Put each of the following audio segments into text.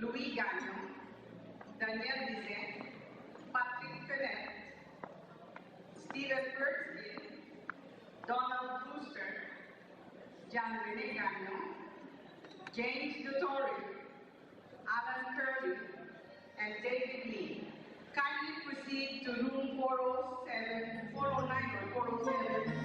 Louis Gagnon, Daniel Bizet, Patrick Fenet, Stephen Erskine, Donald Brewster, John Rene Gagnon, James Duttori, Alan Curley, and David Lee. Kindly proceed to room 407, 409 or 407.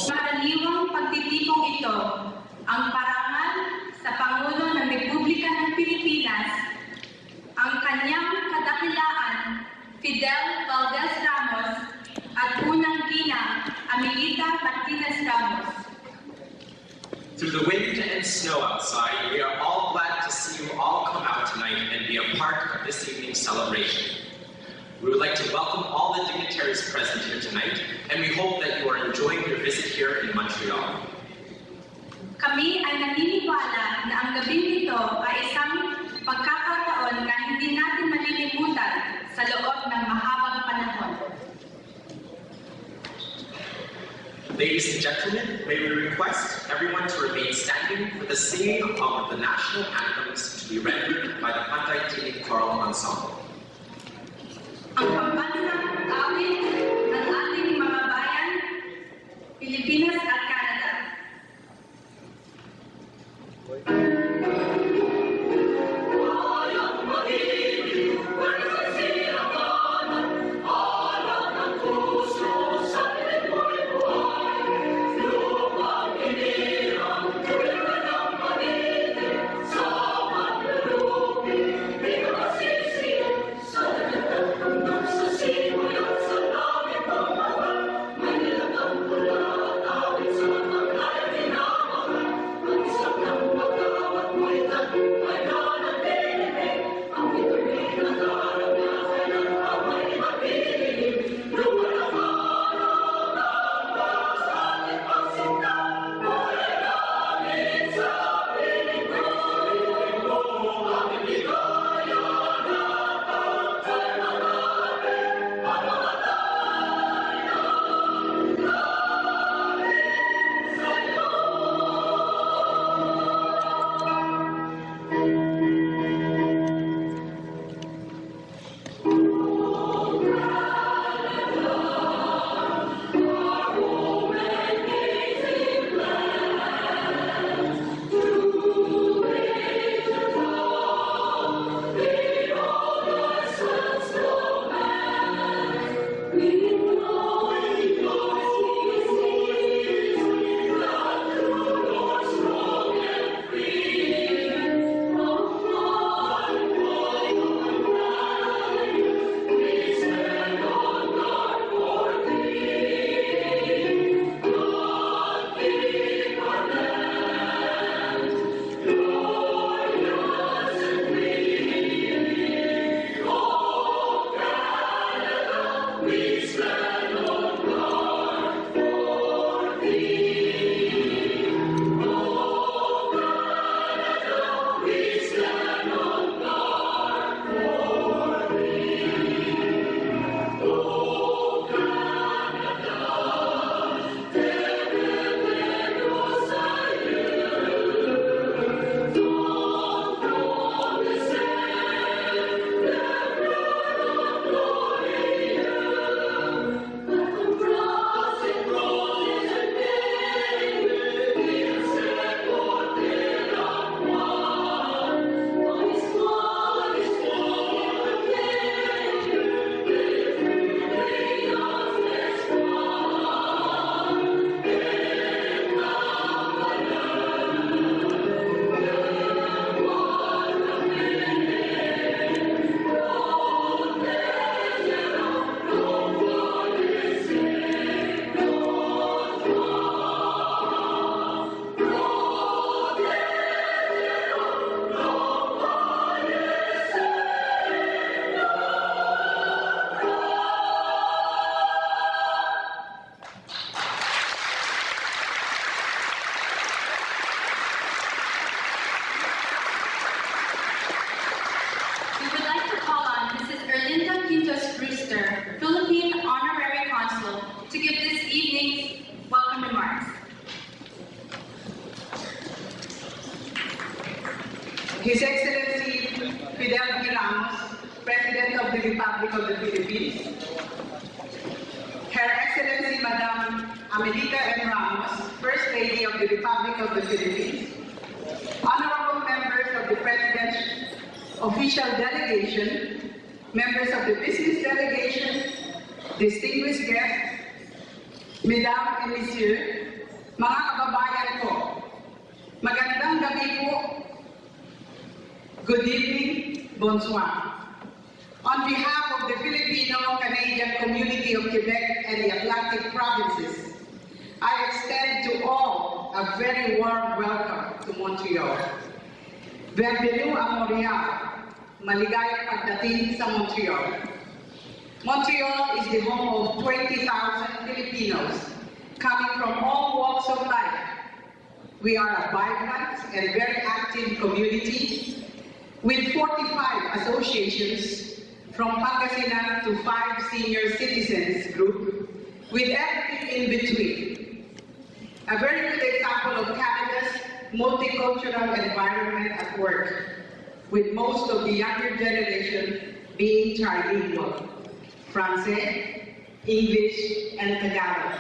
Karaniwang pagtitipong ito ang parangal sa Pangulo ng Republika ng Pilipinas, ang kanyang kadakilaan, Fidel V. Ramos, at unang ginang, Amelita Ramos. Through the wind and snow outside, we are all glad to see you all come out tonight and be a part of this evening's celebration. We would like to welcome all the dignitaries present here tonight, and we hope that you are enjoying your visit here in Montreal. Kami ay naniniwala na ang gabing ito ay isang pagkakataon na hindi natin malilimutan sa loob ng mahabang panahon. Ladies and gentlemen, may we request everyone to remain standing for the singing of the national anthems to be rendered by the Panday Tinig Choral Ensemble. Ang pambansang awit ng ating mga bayan, Pilipinas at Canada. Philippine Honorary Consul, to give this evening's welcome remarks. His Excellency Fidel V. Ramos, President of the Republic of the Philippines, Her Excellency Madam Amelita M. Ramos, First Lady of the Republic of the Philippines, honorable members of the President's official delegation, members of the business delegation, distinguished guests, Mesdames and Messieurs, mga kababayan ko, magandang gabi po. Good evening, bonsoir. On behalf of the Filipino Canadian community of Quebec and the Atlantic provinces, I extend to all a very warm welcome to Montreal. Bienvenue à Montréal. maligayang pagdating sa Montreal. Montreal is the home of 20,000 Filipinos coming from all walks of life. We are a vibrant and very active community with 45 associations from Pangasinan to 5 senior citizens group with everything in between. A very good example of Canada's multicultural environment at work, with most of the younger generation being trilingual, Francais, English, and Tagalog.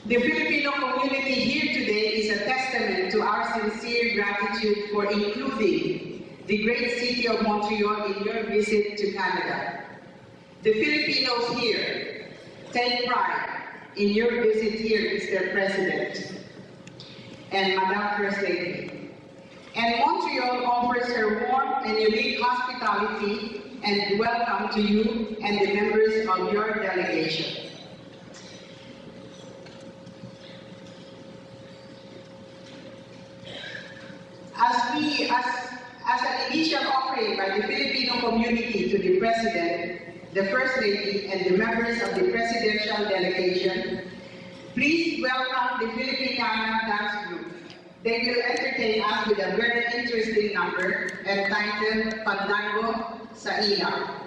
The Filipino community here today is a testament to our sincere gratitude for including the great city of Montreal in your visit to Canada. The Filipinos here take pride in your visit here, Mr. President and Madam First Lady. And Montreal offers her warm and unique hospitality and welcome to you and the members of your delegation. As an initial offering by the Filipino community to the President, the First Lady, and the members of the presidential delegation, please welcome the Filipino dance group. They will entertain us with a very interesting number entitled Pandango sa Ilaw.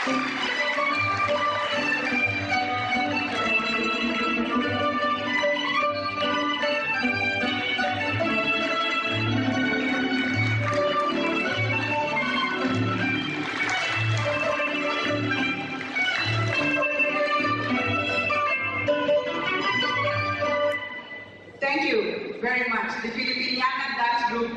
Thank you very much, the Filipino Dance Group,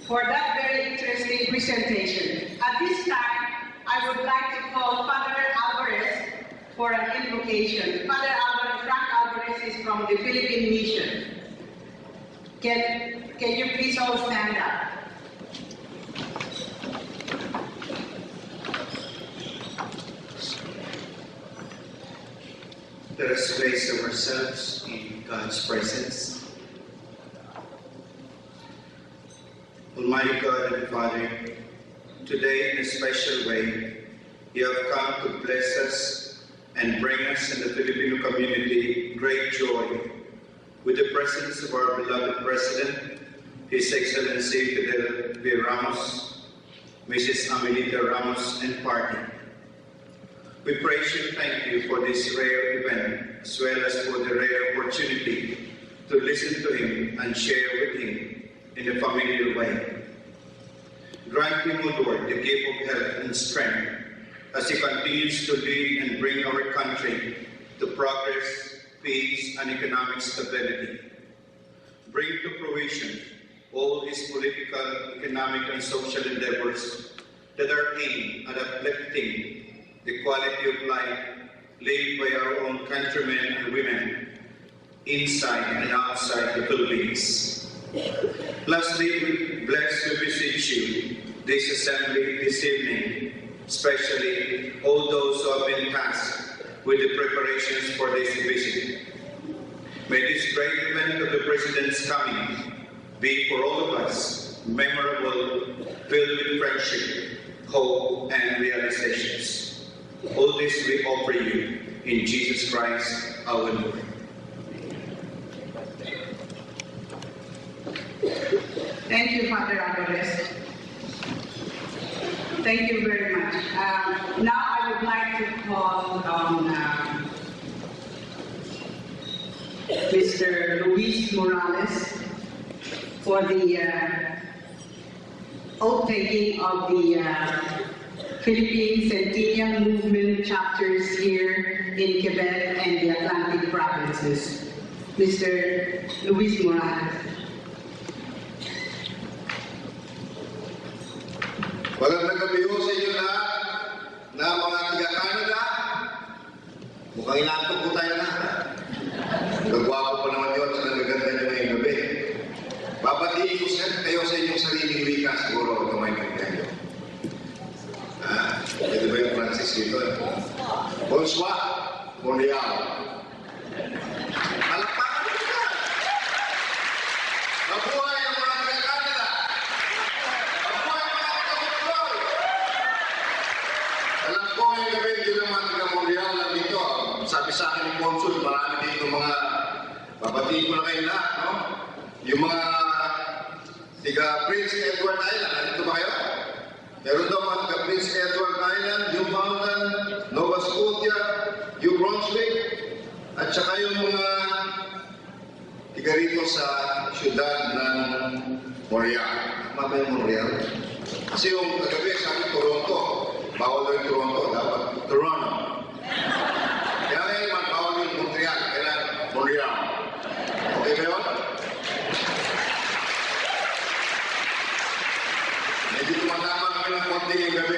for that very interesting presentation. At this time, I would like to call Father Alvarez for an invocation. Father Alvarez, Frank Alvarez is from the Philippine Mission. Can you please all stand up? Let us place ourselves in God's presence. Almighty God and Father, today in a special way, you have come to bless us and bring us in the Filipino community great joy with the presence of our beloved President, His Excellency Fidel V. Ramos, Mrs. Amelita Ramos, and party. We praise you, thank you for this rare event, as well as for the rare opportunity to listen to him and share with him in a familiar way. Grant him, O Lord, the gift of health and strength as he continues to lead and bring our country to progress, peace, and economic stability. Bring to fruition all his political, economic, and social endeavors that are aimed at uplifting the quality of life lived by our own countrymen and women inside and outside the Philippines. Lastly, we bless and beseech you this assembly this evening, especially all those who have been tasked with the preparations for this visit. May this great event of the President's coming be for all of us memorable, filled with friendship, hope, and realizations. All this we offer you in Jesus Christ, our Lord. Thank you, Father Alvarez. Thank you very much. Now I would like to call on Mr. Luis Morales for the oath-taking of the Philippine Centennial Movement chapters here in Quebec and the Atlantic provinces. Mr. Luis Morales. Magandang gabi ho sa inyo lahat na mga taga-Canada. Mukhang inaantok po tayo lahat. Nagwapo pa naman yun sa nagaganda nyo ngayong gabi. Babatiin ko kayo sa inyong sariling wika, siguro ito may nagkaya. Ito ba yung Francis dito? Bonsoir, Montreal. Palakpakan nyo ka! Mabuhay ang mga taga-Canada! Mabuhay ang mga taga-Montreal! Alam ko ngayong gabi, hindi lang mga taga-Montreal lang dito. Sabi sa akin ni Consul, marami dito mga babatiin ko na kayo lahat, no? Yung mga tiga Prince Edward Island, nandito ba kayo? Meron daw mga taga Prince Edward Island, Newfoundland, Nova Scotia, New Brunswick, at saka yung mga tiga rito sa siyudad ng Montreal. Tama ba yung Montreal? Kasi yung kagabi sabi Toronto, bawal daw yung Toronto, dapat Toronto. Kaya ngayon man, bawal yung Montreal, kailan Montreal. Okay ba yun? Medyo tumatama kami ng konti yung gabi.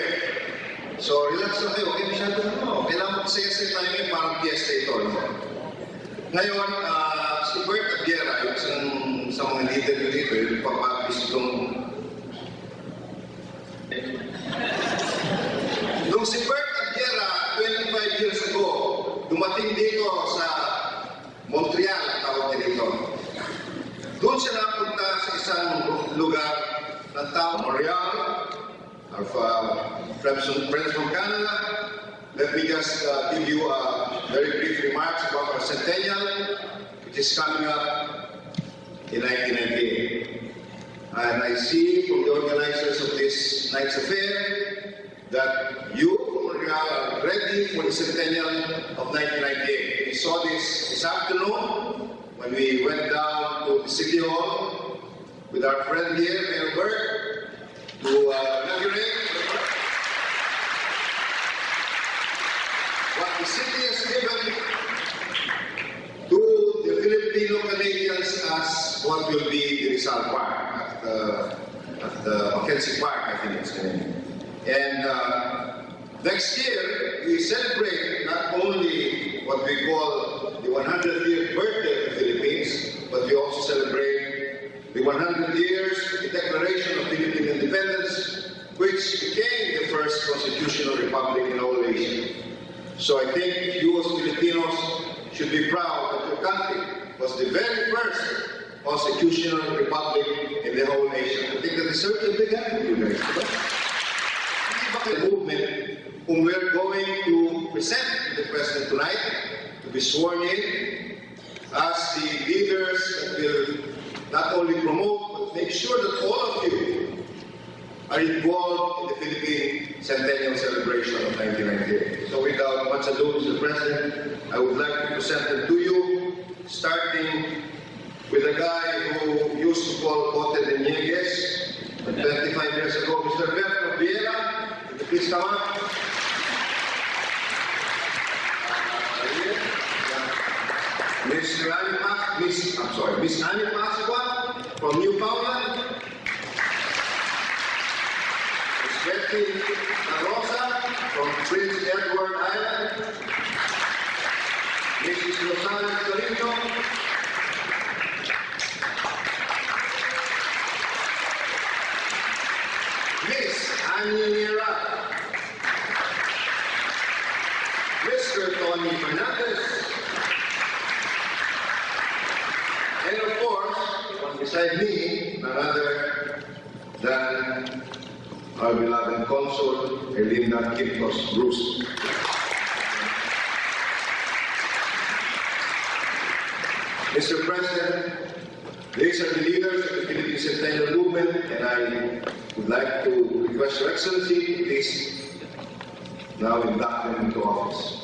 So, relax na kayo. Okay, masyado na mo. Kailangan magsaya-saya tayo ngayon, parang fiesta ito. No? Ngayon, si Alberto Abiera, yung isang mga leader nyo dito, yung papabis itong... Nung si Alberto Abiera, 25 years ago, dumating dito sa Montreal, tawag niya dito. Doon siya napunta sa isang lugar ng tao, Montreal, our friends from Canada. Let me just give you very brief remarks about our Centennial, which is coming up in 1998. And I see from the organizers of this night's affair that you from Montreal now are ready for the Centennial of 1998. We saw this afternoon when we went down to the City Hall with our friend here, Mayor Bert, to inaugurate what the city has given to the Filipino Canadians as what will be the Rizal Park at the Mackenzie Park, I think it's the name. And next year, we celebrate not only what we call the 100th birthday of the Philippines, but we also celebrate the 100 years of the Declaration of Philippine Independence, which became the first constitutional republic in all Asia. So I think you as Filipinos should be proud that your country was the very first constitutional republic in the whole nation. I think that deserves a big hand for you guys. The movement whom we're going to present to the President tonight to be sworn in as the leaders that will not only promote but make sure that all of you are involved in the Philippine Centennial Celebration of 1998. So without much ado, Mr. President, I would like to present them to you, starting with a guy who used to call Cote de Niegues 25 years ago, Mr. Alberto Abiera. Please come up. Miss Annie Pasqua from Newfoundland. Miss Betty La Rosa from Prince Edward Island. Mrs. Rosales Torino. Miss Annie Mira. Mr. Tony Fernandez. And of course, beside me, none other than our beloved Consul, Elinda Quintos Bruce. Mr. President, these are the leaders of the Philippine Centennial Movement, and I would like to request Your Excellency, please now induct them into office.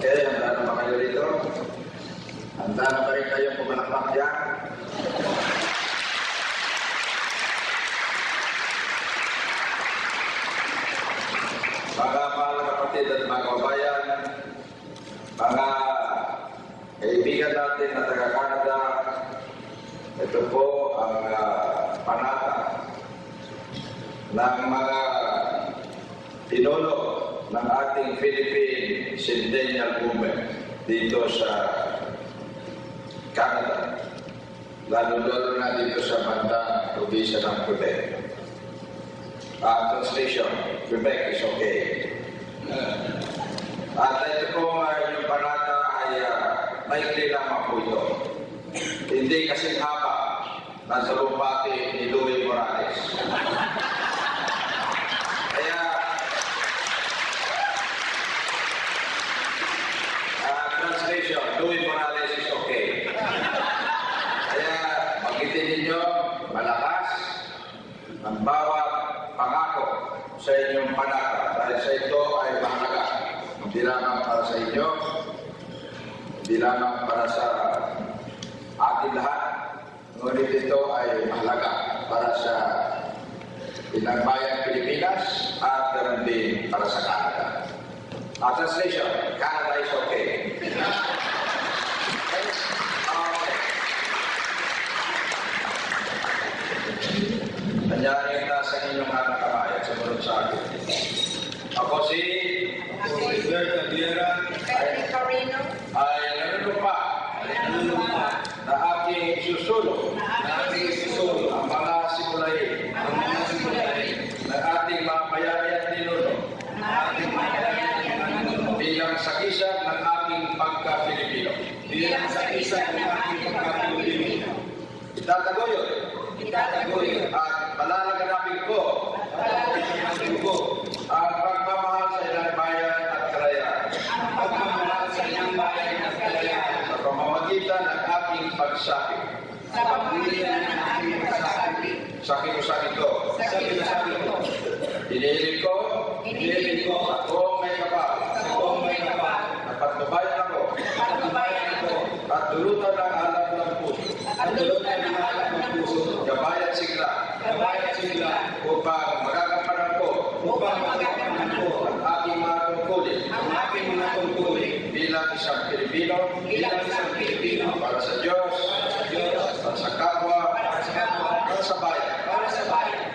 Okay, handa na ba kayo rito? Handa na ba rin kayong pumalakpak dyan? Mga mahal na kapatid at mga kabayan, mga kaibigan natin na taga-Canada, ito po ang panata ng mga pinuno ng ating Philippine Centennial Movement dito sa Canada, lalo-lalo na dito sa bandang probinsya ng Quebec. Translation, Quebec is okay. At ito po yung panata ay maikli lamang po ito. Hindi kasing haba ng salumpati ni Louis Morales. Louis Morales is okay. Kaya magitin ninyo malakas ang bawat pangako sa inyong panata dahil sa ito ay mahalaga. Hindi lamang para sa inyo, hindi lamang para sa ating lahat, ngunit ito ay mahalaga para sa pinagbayang Pilipinas at ganoon din para sa Canada. Translation, Canada is okay. ang mga simulain na ating mga bayani at ninuno bilang sagisag ng ating pagka-Filipino. Itataguyod at palalaganapin ko ang pagmamahal sa ilang bayan at karayaan sa pamamagitan ng ating pagsapit. Sa kilusang ito, inihiling ko ako may kapal na patnubayan ako at dulutan ng alap ng puso, gabayan sigla upang magagampanan ko ang aking mga tungkulin bilang isang Pilipino para sa Diyos, para sa kapwa, para sa bayan,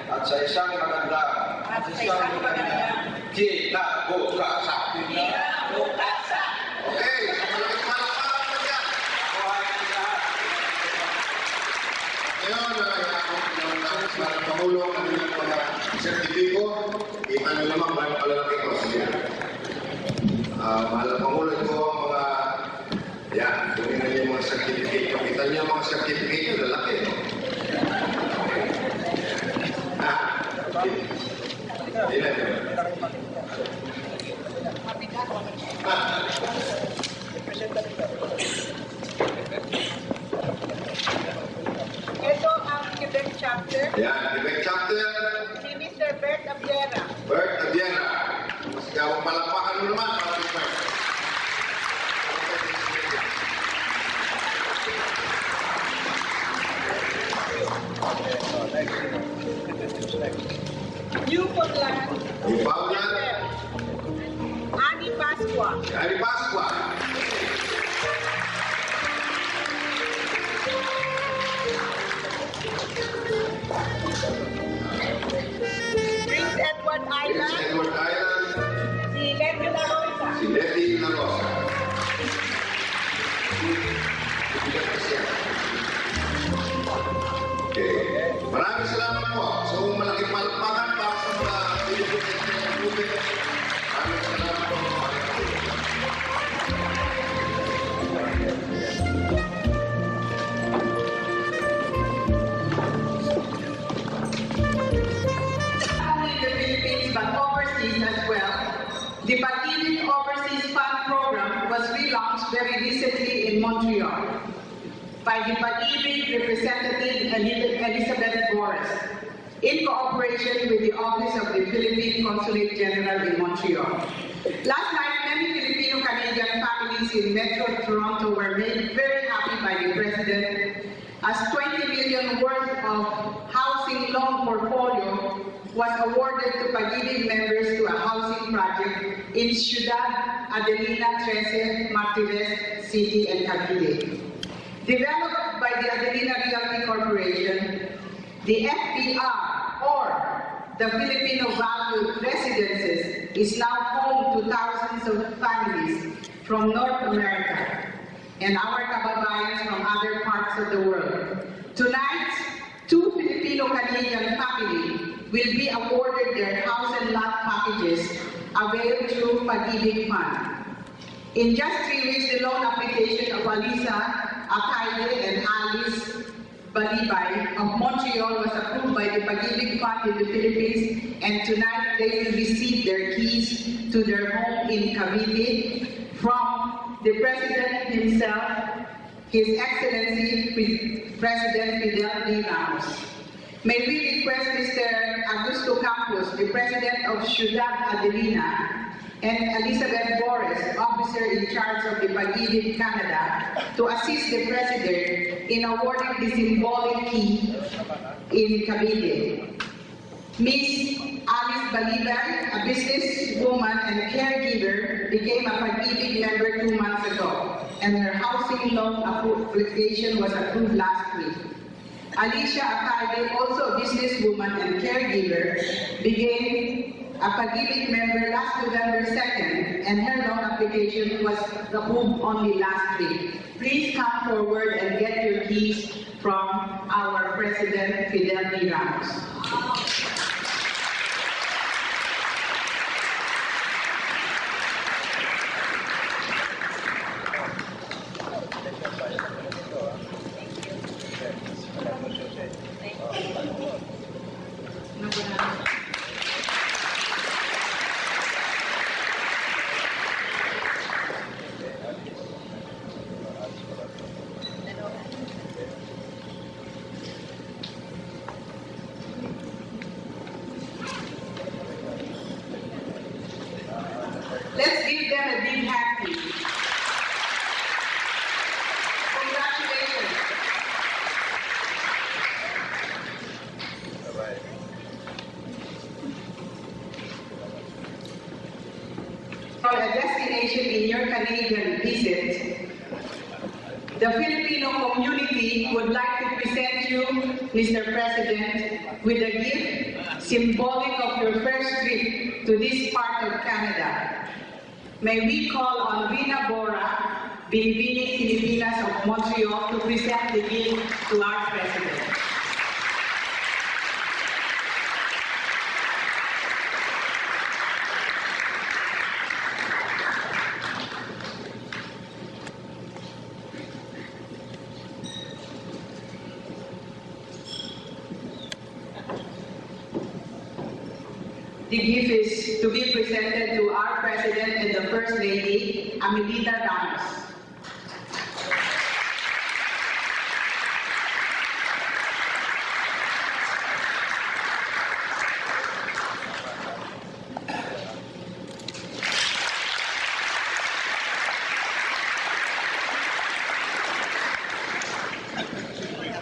at sa isang magandang kinabukasan. Okay, malaking palakpakan po dyan. Ngayon, mga Pangulo, ang mga sertipiko, kita nyo naman, mahal palalaki ko. Mahal Pangulo, ito ang mga, yan, kunin na yung mga sertifikate. Kita nyo yung mga sertifikate yung lalaki. Ilan yun? Ito ang Quebec chapter. Yan, Quebec chapter. Si Mr. Bert Abiera. Bert Abiera. Kaya palakpakan mo naman para si Bert. Newfoundland. Newfoundland. Ani Pasqua. Hari Pasqua. Prince Edward Island. Prince Edward Island. Si Lady La Rosa. Si Lady La Rosa. Okay. Maraming salamat po. So, malaking palakpakan para sa mga Pilipino. Maraming salamat po. Only in the Philippines but overseas as well, the Pag-ibig Overseas Fund Program was relaunched very recently in Montreal by the Pag-ibig representative Elizabeth Boris in cooperation with the Office of the Philippine Consulate General in Montreal. Last night, many Filipino Canadian families in Metro Toronto were made very happy by the President as 20 million worth of housing loan portfolio was awarded to Pag-ibig members to a housing project in Ciudad Adelina 13, Martires City, and Cavite. Developed by the Adelina Realty Corporation, the FBR, or the Filipino Valued Residences, is now home to thousands of families from North America and our kababayans from other parts of the world. Tonight, 2 Filipino Canadian families will be awarded their house and lot packages availed through Pag-ibig Fund. In just 3 weeks, the loan application of Alisa Akaide and Alice Balibay of Montreal was approved by the Pag-ibig Fund in the Philippines, and tonight they will receive their keys to their home in Cavite from the President himself, His Excellency President Fidel V. Ramos. May we request Mr. Augusto Campos, the President of Ciudad Adelina, and Elizabeth Boris, officer in charge of the Pag-ibig Canada, to assist the President in awarding the symbolic key in Cavite. Ms. Alice Balibay, a businesswoman and caregiver, became a Pag-ibig member 2 months ago, and her housing loan application was approved last week. Alicia Akaide, also a businesswoman and caregiver, began a Pag-ibig member last November 2nd, and her loan application was approved only last week. Please come forward and get your keys from our President Fidel V. Ramos. Let's give them a big hand, please. Congratulations. For a destination in your Canadian visit, the Filipino community would like to present you, Mr. President, with a gift symbolic of your first trip to this part of Canada. May we call on Rina Bora, Binibining Filipinas of Montreal, to present the gift to our President. The gift is to be presented to our President and the First Lady Amelita Ramos.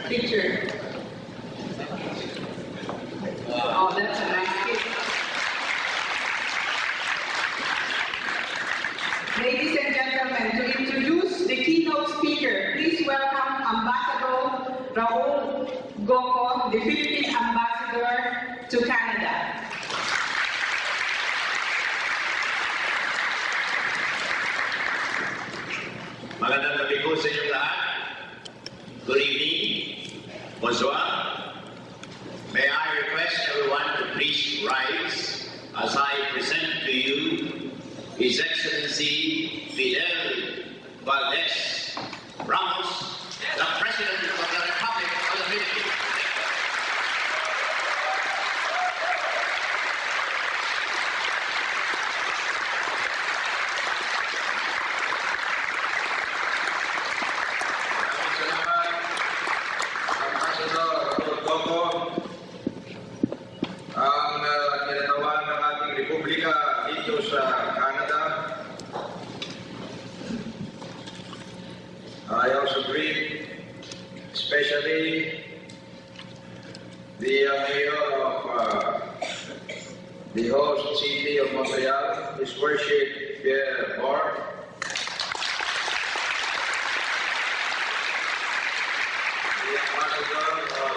Picture. Oh, that's a nice gift. Ladies and gentlemen, to introduce the keynote speaker, please welcome Ambassador Raul Goko, the Philippine Ambassador to Canada. Magandang gabi po sa inyong lahat. Good evening. Bonsoir. May I request everyone to please rise as I present to you His Excellency Fidel Valdez Ramos, the President of the Republic of the Philippines. I also greet especially the mayor of the host city of Montreal, His Worship Pierre Bord, the Ambassador of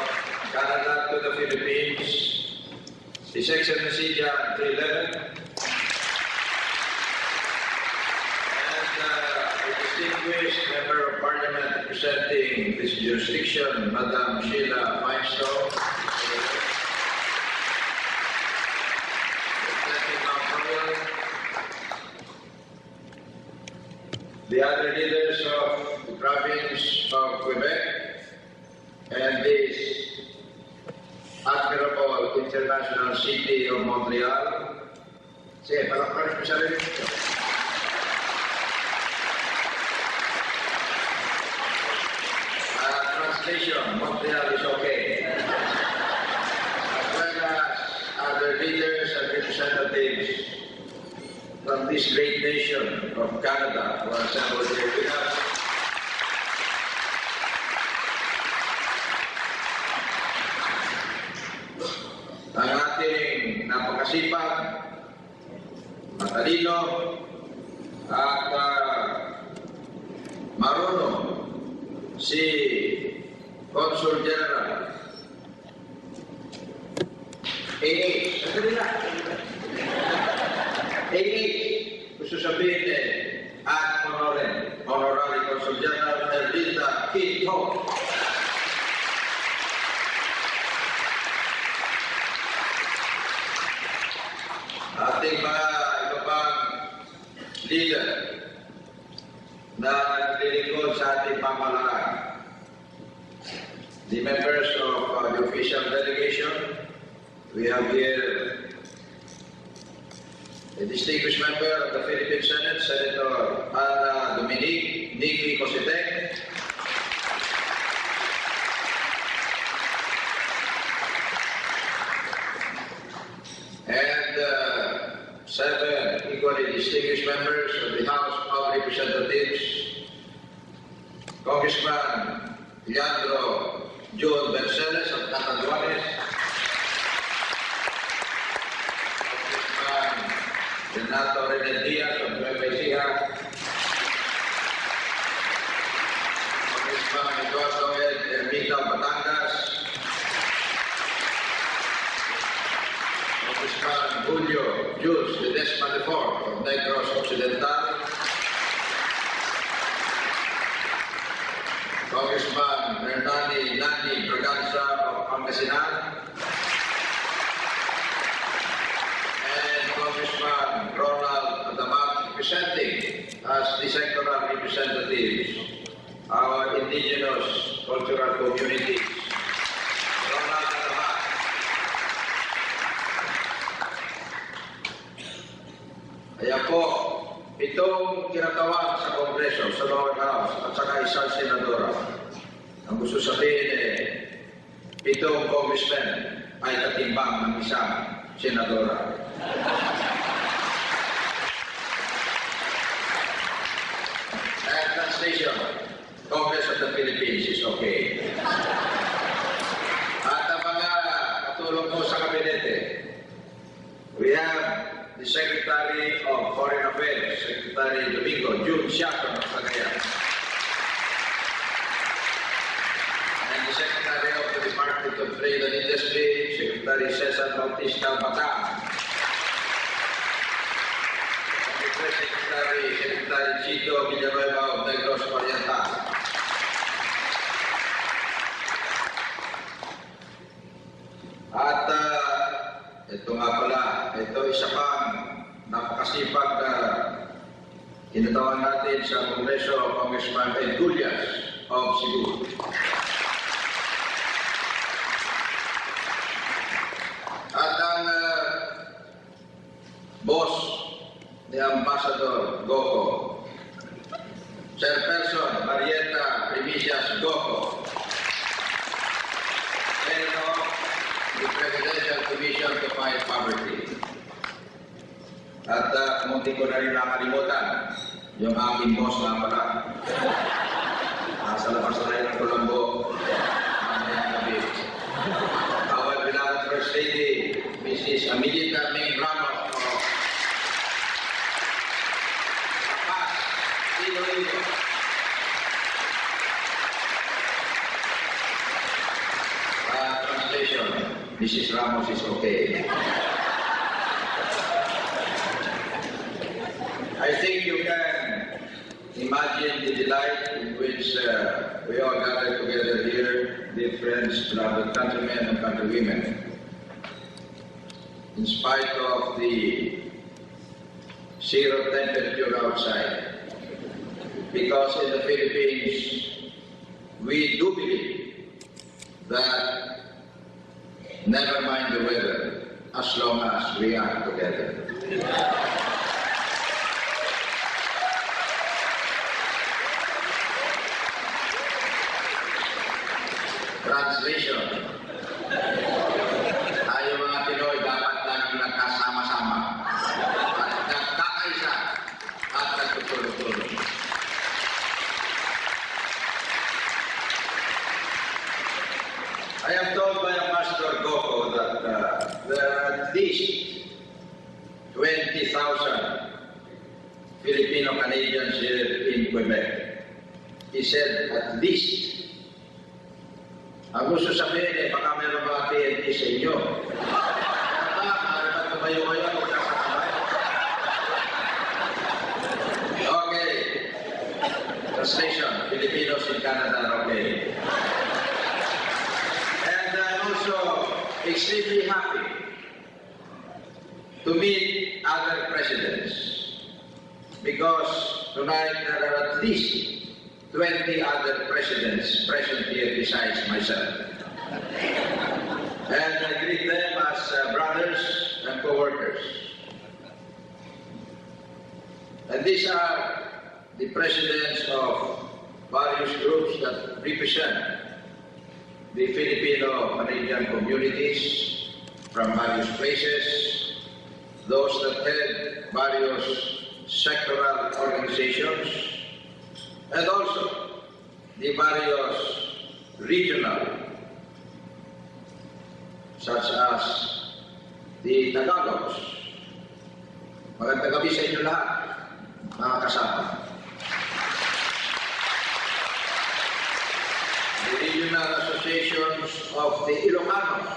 Canada to the Philippines, His Excellency John 311, distinguished Member of Parliament representing this jurisdiction, Madam Sheila Feinstein, representing Mount Royal, the other leaders of the province of Quebec, and this admirable international city of Montreal. Sige, palakpakan sa sarili nito. Montreal is okay. As well as other leaders and representatives from this great nation of Canada who are assembled here with us. Ang ating napakasipag, matalino, at marunong si Consul General sandali lang. gusto sabihin ad honorem, Honorary Consul General Erlinda Quinto. Ating mga iba pang leader na naglilingkod sa ating pamahalaan. The members of the official delegation, we have here a distinguished member of the Philippine Senate, Senator Ana Dominique Niki Cositec. And 7 equally distinguished members of the House of Representatives, Congressman Leandro John Berceles of Catanduanes, Congressman Renato Renel Diaz of Nueva Ecija, Congressman Eduardo Ermita Batangas, Congressman Julio Jules Ledesma IV of Negros Occidental, Congressman Hernani Nani Braganza of Pangasinan, and Congressman Ronald Adamat presenting as the sectoral representatives our indigenous cultural communities. Ronald Adamat. Kaya po, itong kinatawan sa Kongreso, sa lower house, at saka isang senadora. Ang gusto sabihin itong congressman ay katimbang ng isang senadora. And translation, Congress of the Philippines is okay. At ang mga katulong po sa kabinete, we have the Secretary of Foreign Affairs, Secretary Domingo Jun Siato ng Cagayan. And the Secretary of the Department of Trade and Industry, Secretary Cesar Bautista Batang. And the Press Secretary, Secretary Chito Villanueva of Negros Oriental. At ito nga pala, ito isa pang napakasipag na kinatawan natin sa Kongreso, Congressman Ed Gullias of Cebu. At ang boss ni Ambassador Goco, Chairperson Marieta Primicias Goco, Head of the Presidential Commission to Fight Poverty. At munti ko na rin nakalimutan, yung aking boss nga pala. Sa labas na rin ng Colombo, mamayang gabi. Our beloved First Lady, Mrs. Amelita Ramos of Paz, Iloilo. Translation, Mrs. Ramos is okay. I think you can imagine the delight in which we all gather together here, dear friends, beloved countrymen and countrywomen. In spite of the zero temperature outside, because in the Philippines, we do believe that never mind the weather, as long as we are together. Translation. Tayo mga Pinoy dapat laging nagkasama-sama at nagkakaisa at nagtutulong-tulong. I am told by Ambassador Goco that there are at least 20,000 Filipino Canadians here in Quebec. He said at least. Ang gusto sabihin baka meron mga TNT sa inyo. Kaya ba, tumayo kayo magkakasabay. Translation, Filipinos in Canada are okay. And I'm also extremely happy to meet other presidents because tonight there are at least 20 other presidents present here besides myself. And I greet them as brothers and co-workers. And these are the presidents of various groups that represent the Filipino Canadian communities from various places, those that head various sectoral organizations, and also the various regional, such as the Tagalogs. Magandang gabi sa inyo lahat, mga kasama. The regional associations of the Ilocanos.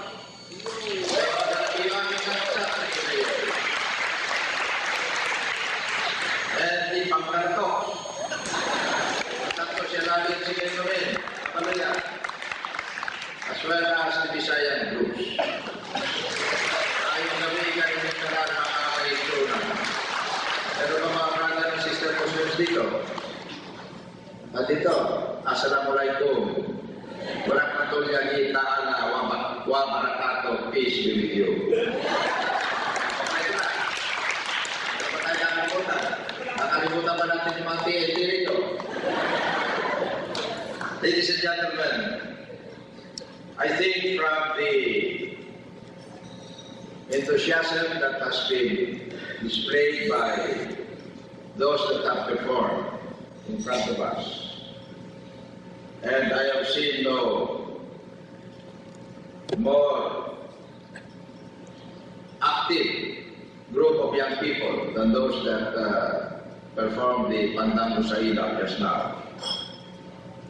And the Pangkartos. Tatlo siya natin si Kentorin, Palais, as well as the Visayan groups. Ayong gabi kayo ng talaan makakaito na. Pero mga brother and sister Muslims dito. At dito, Assalamualaikum. Warahmatullahi ta'ala wa barakatuh. Peace be with you. Dapat tayo nakalimutan. Nakalimutan ba natin yung mga TNT rito? Ladies and gentlemen, I think from the enthusiasm that has been displayed by those that have performed in front of us, and I have seen no more active group of young people than those that performed the Pandang Musaila just now,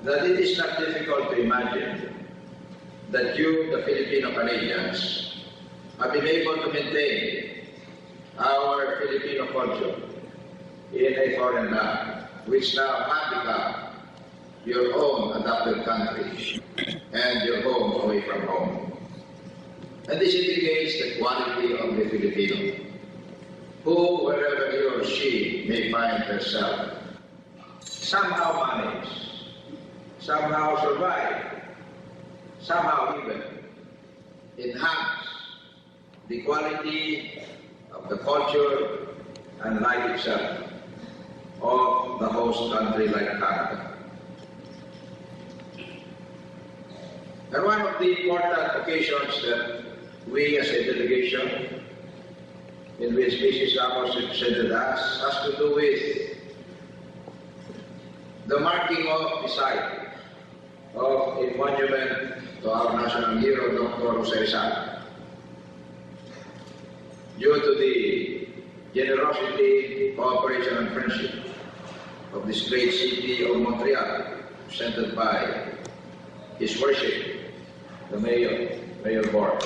that it is not difficult to imagine that you, the Filipino Canadians, have been able to maintain our Filipino culture in a foreign land, which now has become your own adopted country and your home away from home. And this indicates the quality of the Filipino, who, wherever he or she may find herself, somehow manage, somehow survive, somehow even enhance the quality of the culture and life itself of the host country like Canada. And one of the important occasions that we as a delegation in which Mrs. Ramos represented us has to do with the marking of the site of a monument to our national hero, Dr. Rizal. Due to the generosity, cooperation, and friendship of this great city of Montreal, represented by His Worship, the Mayor Board.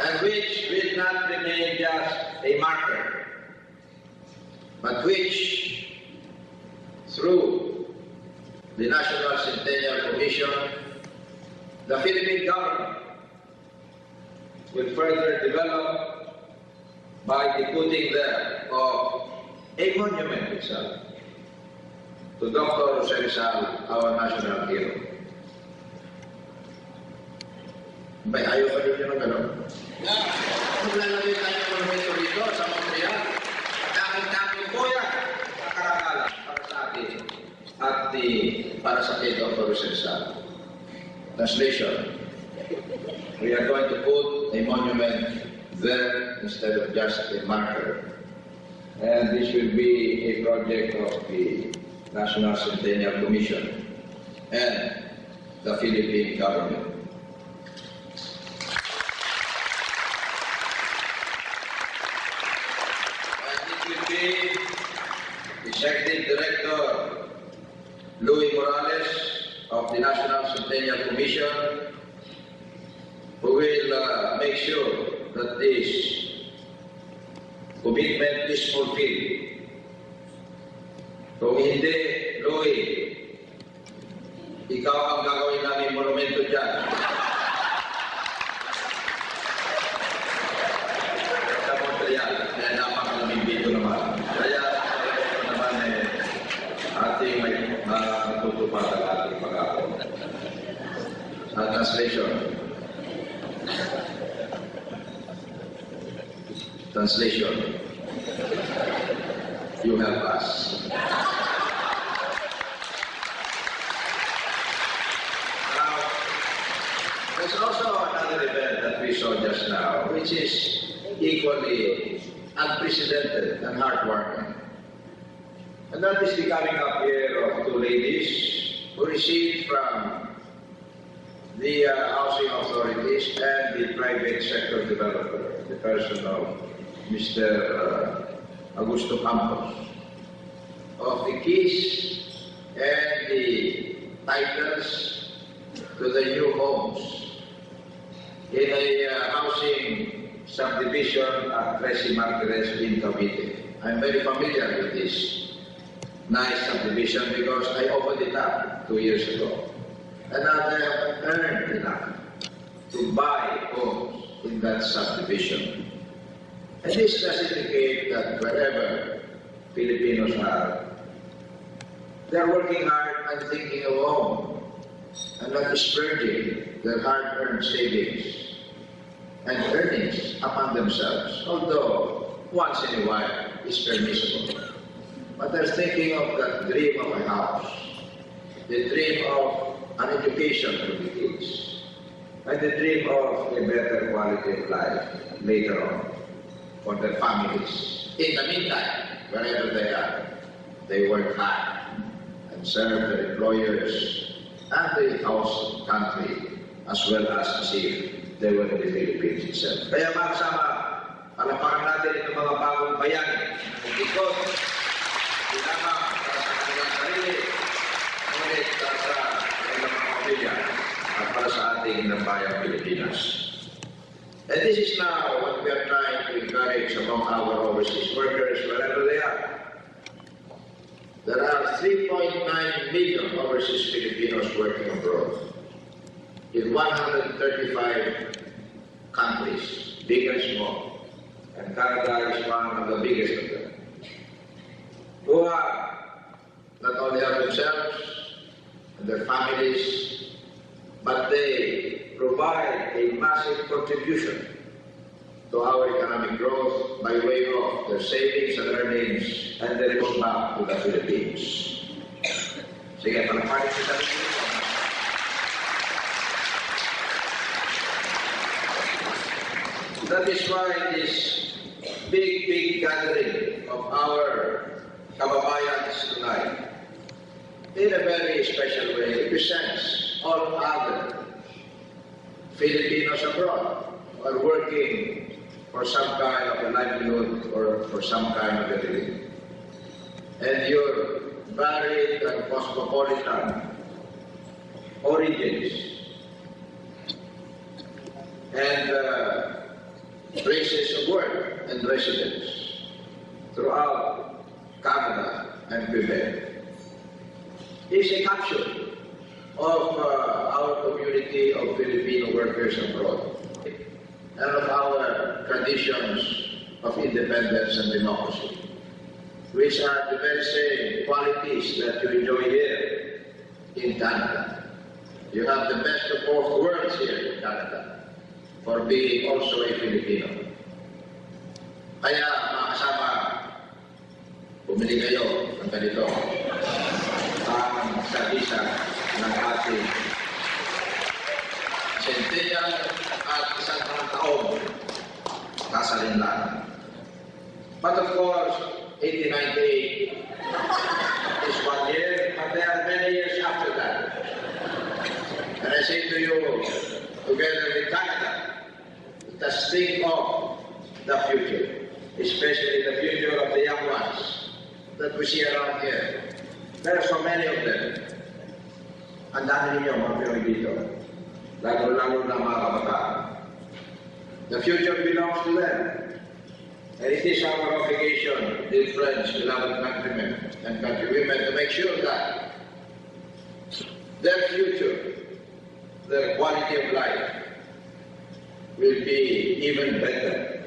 And which will not remain just a marker, but which, through the National Centennial Commission, the Philippine government will further develop by the putting there of a monument itself to Dr. Rizal, our national hero. May ayaw pa rin yun ang gano'n? Maglalagay tayo ng monumento rito sa Montreal. Daming po yan. Kakarakalan para sa atin at para sa kay Dr. Rizal. Translation. We are going to put a monument there instead of just a marker. And this will be a project of the National Centennial Commission and the Philippine government. And it will be Executive Director Louis Morales of the National Centennial Commission who will make sure that this commitment is fulfilled. Kung hindi, Louie, ikaw ang gagawin namin monumento dyan. Sa Montreal, kaya napakalamig dito naman. Kaya ito naman ating may matutupad ang ating pag-ako. Translation. Translation. You help us. There's also another event that we saw just now, which is equally unprecedented and heartwarming. And that is the coming up here of two ladies who received from the housing authorities and the private sector developer, the person of Mr. Augusto Campos, of the keys and the titles to the new homes in a housing subdivision at Trece Martires in Cavite. I'm very familiar with this nice subdivision because I opened it up 2 years ago. And now they have earned enough to buy homes in that subdivision. And this does indicate that wherever Filipinos are, they're working hard and thinking of home and not splurging their hard-earned savings and earnings upon themselves, although once in a while is permissible. But they're thinking of that dream of a house, the dream of an education for the kids, and the dream of a better quality of life later on for their families. In the meantime, wherever they are, they work hard and serve their employers and the house country as well as if they were in the Philippines itself. Kaya mga kasama, palapakan natin itong mga bagong bayan ng ikot, sinama para sa kanilang sarili, ngunit para sa kanilang mga pamilya at para sa ating nambayang Pilipinas. And this is now what we are trying to encourage among our overseas workers wherever they are. There are 3.9 million overseas Filipinos working abroad in 135 countries, big and small, and Canada is one of the biggest of them, who not only have themselves and their families, but they provide a massive contribution to our economic growth by way of their savings and earnings, and they go back to the Philippines. Sige, palapakin kita rin. That is why this big gathering of our kababayans tonight, in a very special way, represents all other Filipinos abroad who are working for some kind of a livelihood or for some kind of a living. And your varied and cosmopolitan origins and places of work and residence throughout Canada and Quebec is a capsule of our community of Filipino workers abroad and of our traditions of independence and democracy, which are the very same qualities that you enjoy here in Canada. You have the best of both worlds here in Canada for being also a Filipino. Kaya mga kasama, bumili kayo ng ganito ang sabisa ng ating Centennial at isang taong kasalinlan. But of course, 1898 is 1 year, but there are many years after that. And I say to you, together with Canada, let us think of the future, especially the future of the young ones that we see around here. There are so many of them. Ang dami ninyo, mga Pinoy dito. Lalo-lalo na mga kabataan. The future belongs to them. And it is our obligation, dear friends, beloved countrymen and countrywomen, to make sure that their future, their quality of life, will be even better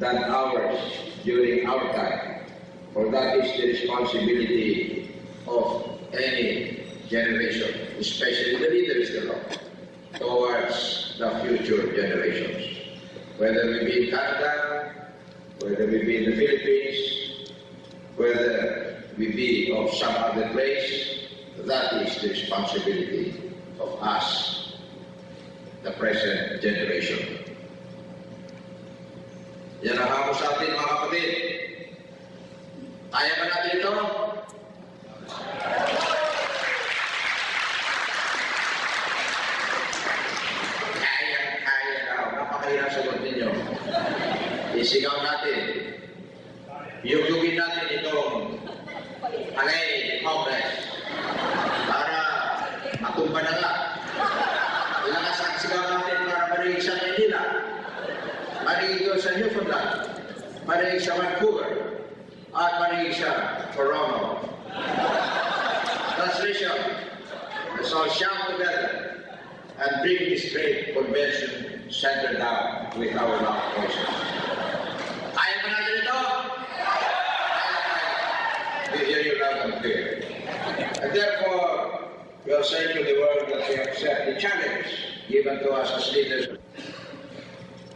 than ours during our time. For that is the responsibility of any generation, especially the leaders thereof, towards the future generations. Whether we be in Canada, whether we be in the Philippines, whether we be of some other place, that is the responsibility of us, the present generation. Yan ang hapos sa atin, mga kapatid. Kaya ba natin ito? Kaya daw. Napakahirap sagot ninyo. Isigaw natin. Yugugin natin itong Palais, Congrès, para matumba na nga. Ilakas ang sigaw natin para marinig sa Manila, marinig doon sa Newfoundland, marinig sa Vancouver, at marinig sa Toronto. Translation, let's all shout together and bring this great convention center down with our loud voices. Kaya ba natin ito? We hear you loud and clear. And therefore, we are saying to the world that we accept the challenge given to us as leaders.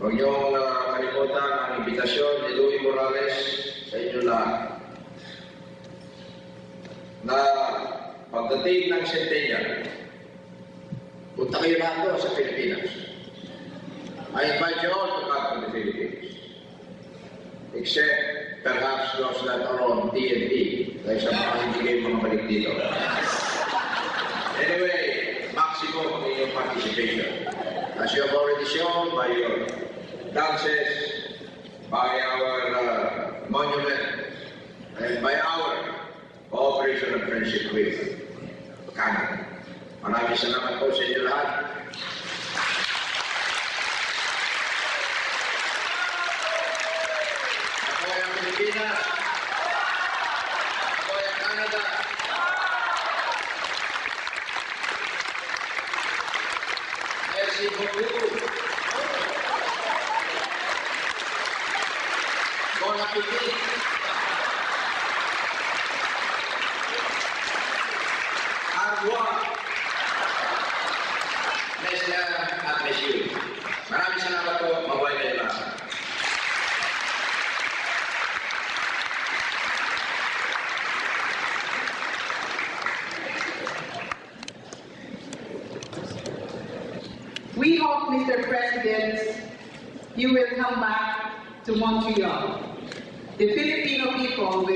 Huwag niyong kalimutan ang imbitasyon ni Louis Morales sa inyo lahat na pagdating ng Centennial, punta kayo lahat doon sa Pilipinas. I invite you all to come to the Philippines, except perhaps those that are on TNT, dahil sa mga hindi kayo mga balik dito. Anyway, maximum in your participation. As you have already shown by your dances, by our monument, and by our cooperation and friendship with Canada. Maraming salamat po sa inyo lahat. Ako ay ang Pilipinas. Ako ay ang Canada. Merci beaucoup. Bon appétit. Au revoir. Mesdames et messieurs. Maraming salamat po. Mabuhay kayo lahat. We hope, Mr. President, you will come back to Montreal. The Filipino people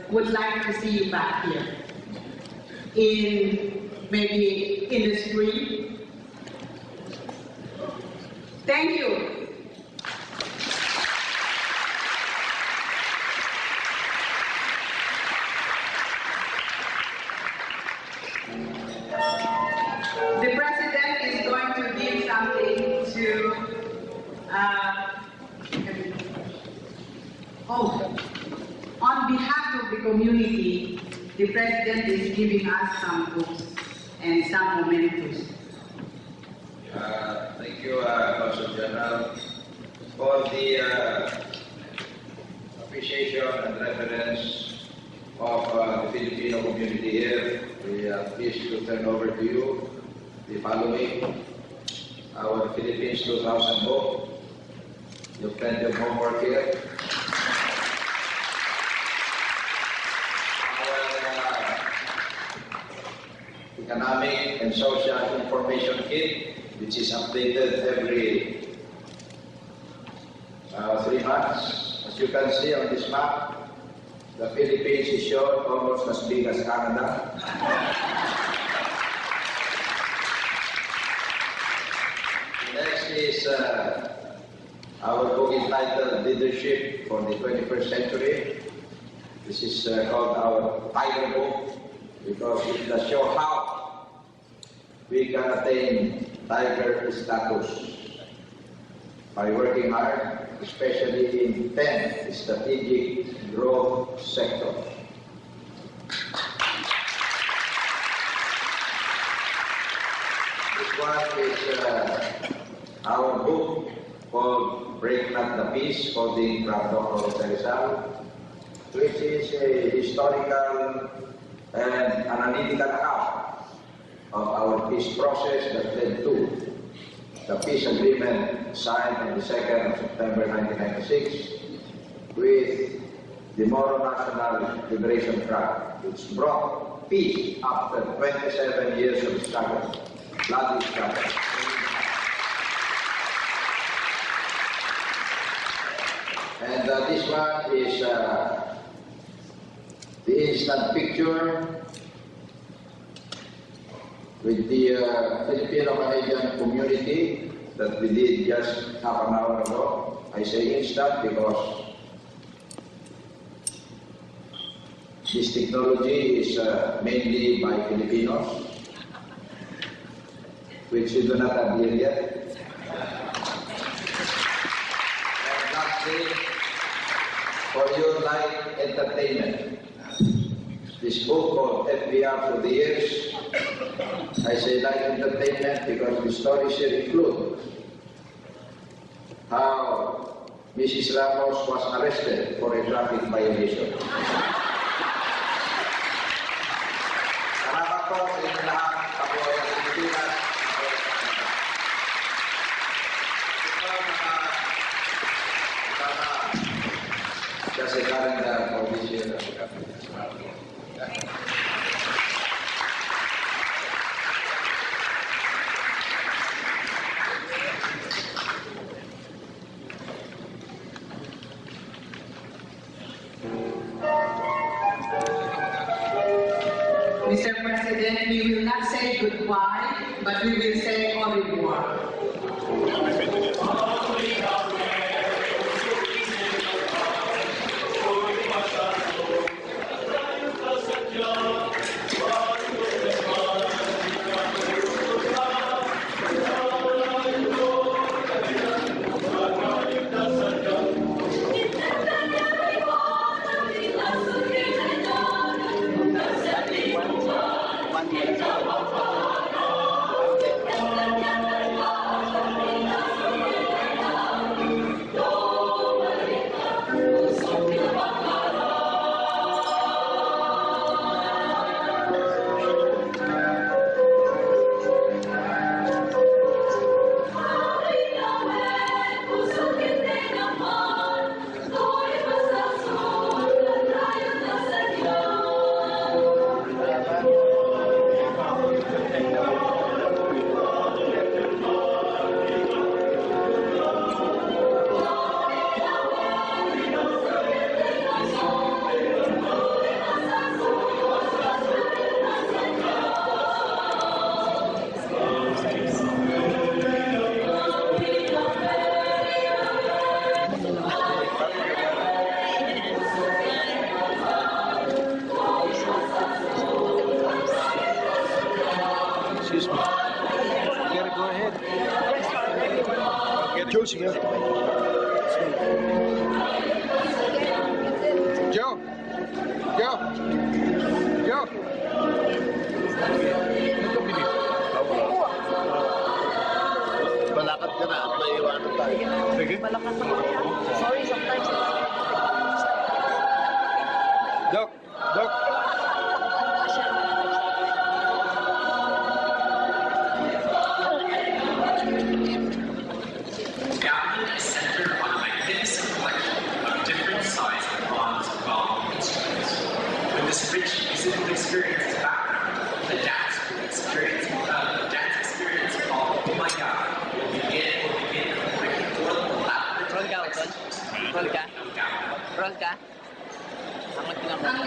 would like to see you back here. Maybe in the spring. Thank you. The President is going to give something to, on behalf of the community, the President is giving us some books and some momentous. Thank you, Consul General, for the appreciation and reverence of the Filipino community here. We are pleased to turn over to you the following: our Philippines 2000 book. You have plenty of homework here. Economic and social information kit, which is updated every 3 months. As you can see on this map, the Philippines is shown almost as big as Canada. Next is our book entitled Leadership for the 21st Century. This is called our Tiger Book, because it does show how we can attain tiger status by working hard, especially in 10 strategic growth sectors. This one is our book called Break Not the Peace, Holding Doctor Rizal, which is a historical and analytical account of our peace process that led to the peace agreement signed on the 2nd of September 1996 with the Moro National Liberation Front, which brought peace after 27 years of struggle, bloody struggle. And this one is the instant picture with the Filipino Canadian community that we did just half an hour ago. I say instant because this technology is mainly by Filipinos, which we do not have here yet. And lastly, for your light entertainment, this book called FBI for the Years. I say light entertainment because the stories here include how Mrs. Ramos was arrested for a traffic violation. Salamat po sa inyo lahat, kabuhay ang Pilipinas. Kasi calendar for this year. Mr. President, we will not say goodbye, but we will say au revoir. Josie, Joe. Joe. Malakad ka na at may iwanan tayo. Sige. Malakas ako yan. Sorry, sometimes. Doc. Gathering is centered on a magnificent collection of different sized bronze gong instruments. With this rich musical experience as background, the dance experience called Oh My God will begin with the fourth elaborate Roll ka. Ang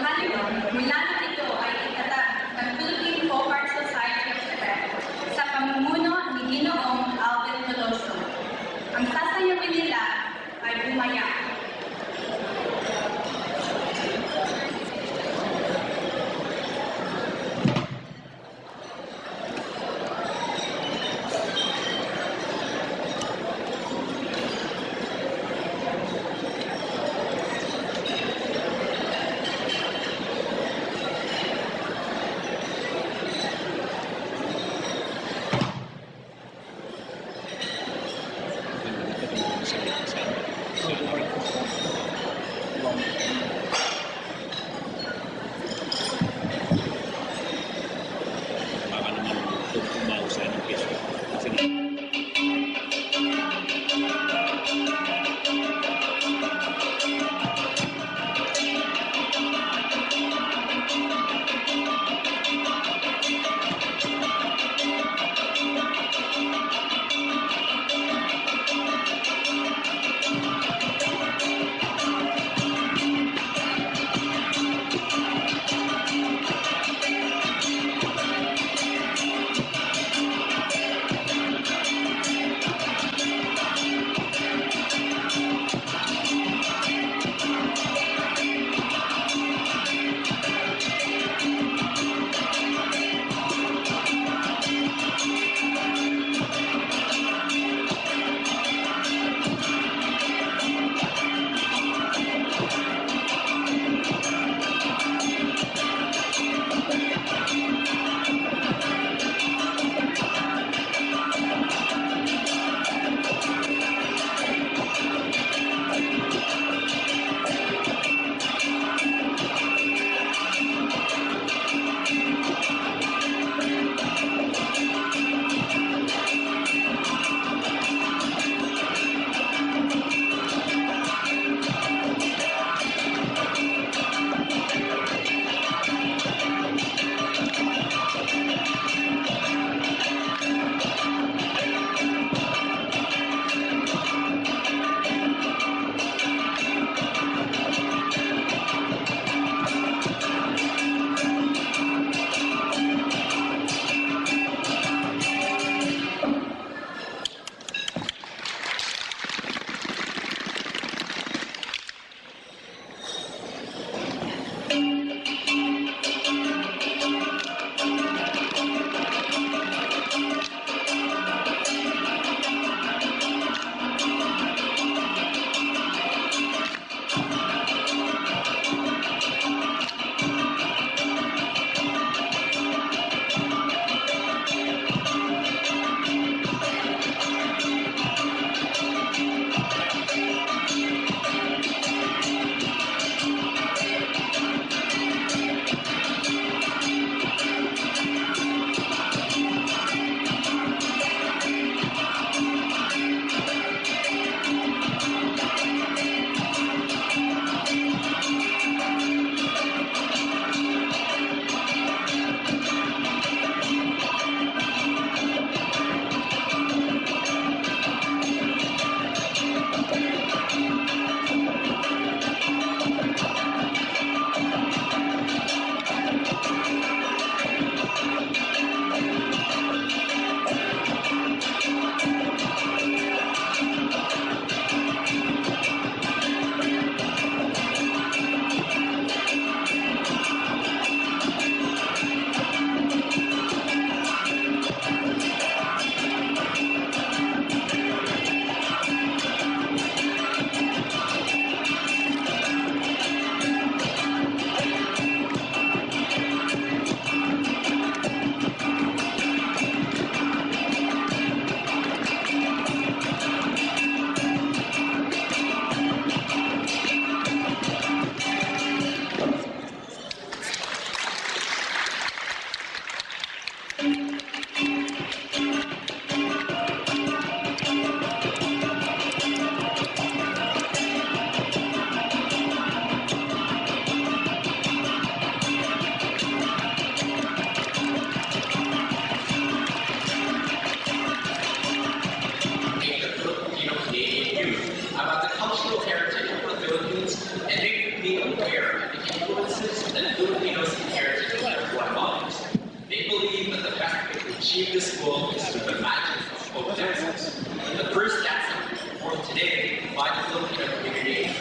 achieve this goal is through the magic of folk dances. The first dance that we perform today by the Filipino Canadian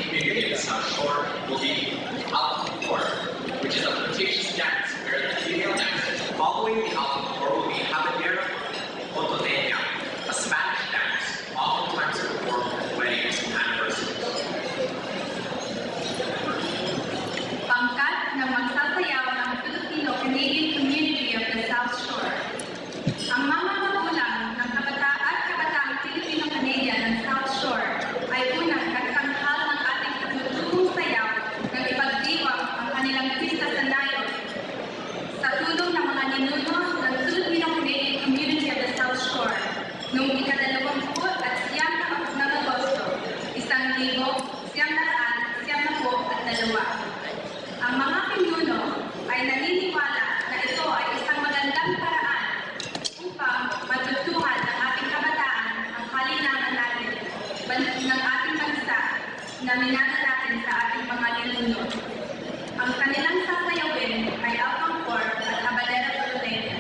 community in the South Shore will be Alpha Court, which is a flirtatious dance where the female dancers following the Alpha Court will be habanera ototeña, a Spanish dance oftentimes performed at weddings and anniversaries. Pangkat ng magsasayaw ng Filipino Canadian community of the South Shore. Ang mga magulang ng kabataang Filipino Canadian ng South Shore ay unang nagtanghal ng ating katutubong sayaw ng ipagdiwang ang kanilang pista sa nayon. Sa tulong ng mga ninuno ng Filipino Canadian community of the South Shore, noong ika-29 ng Agosto, 1992. Ang mga pinuno ay naniniwala na ito ay isang magandang paraan upang matutuhan ng ating kabataan ang kalinangan natin ng ating bansa na minana natin sa ating mga ninuno. Ang kanilang sasayawin ay Alpangkor at Habanera Ototeña.